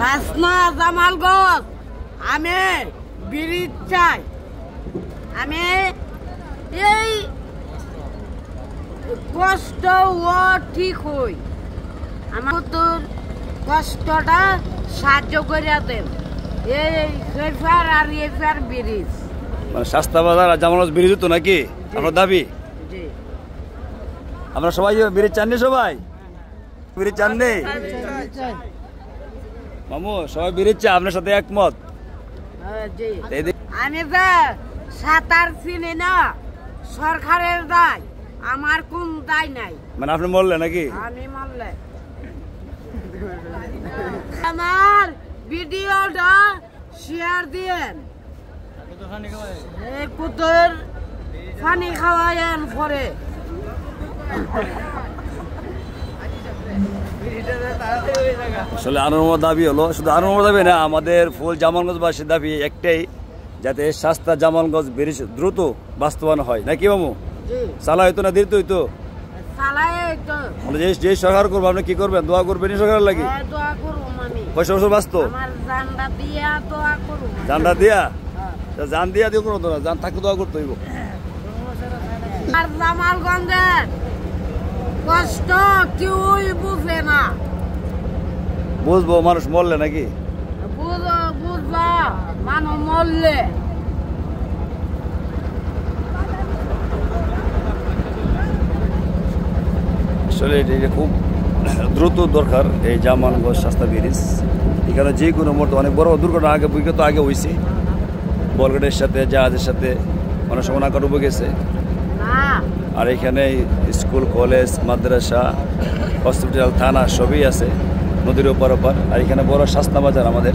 শাসনা জামালগঞ্জ আমি ব্রিজ চাই। আমি এই কষ্ট ও ঠিক হই, আমার তোর কষ্টটা সাহায্য করে দেন। এই হেফার আর হেফার ব্রিজ মানে শাস্তা বাজার আর জামালগঞ্জ ব্রিজ তো নাকি আপনার দাবি? আমরা সবাই ব্রিজ চাননি, সবাই ব্রিজ চাননি মামু, সবাই ব্রিজ চাই, আপনার সাথে একমত? আমি যে সাঁতার চিনি না, সরকারের দায়, আমার কোন দায় নাই। মানে আপনি মরলে নাকি? আমি মরলে আমার ভিডিওটা শেয়ার দিয়েন, কুতর পানি খাওয়ায়েন পরে। আসলে আনন্দ দাবি হলো, শুধু আনন্দ দাবি না, আমাদের ফুল জামালগঞ্জবাসীর দাবি একটাই, যাতে শাস্তা জামালগঞ্জ ব্রিজ দ্রুত বাস্তবায়ন হয় নাকি মামু? চালা হইতো না দিত হইতো, যে সরকার করবো আপনি কি করবেন? দোয়া করবেন সরকার লাগি? পয়সা বছর বাঁচত জানটা দিয়া, জান দিয়া দিয়ে করতো না, জান থাকতে দোয়া করতে হইব। জামালগঞ্জের কষ্ট কেউই বুঝে না। বুঝবো মানুষ মরলে নাকি? বুঝবা মানুষ মরলে। আসলে এটা খুব দ্রুত দরকার এই জামালগঞ্জ শাস্তা ব্রিজ। এখানে যে কোনো মুহূর্তে অনেক বড় দুর্ঘটনা আগে বিগত আগে হয়েছে, বলগেটের সাথে জাহাজের সাথে অনেক সময় নাকা ডুবে গেছে। আর এখানে স্কুল, কলেজ, মাদ্রাসা, হসপিটাল, থানা সবই আছে নদীর ওপার ওপার। আর এখানে বড় শাস্তা বাজার আমাদের।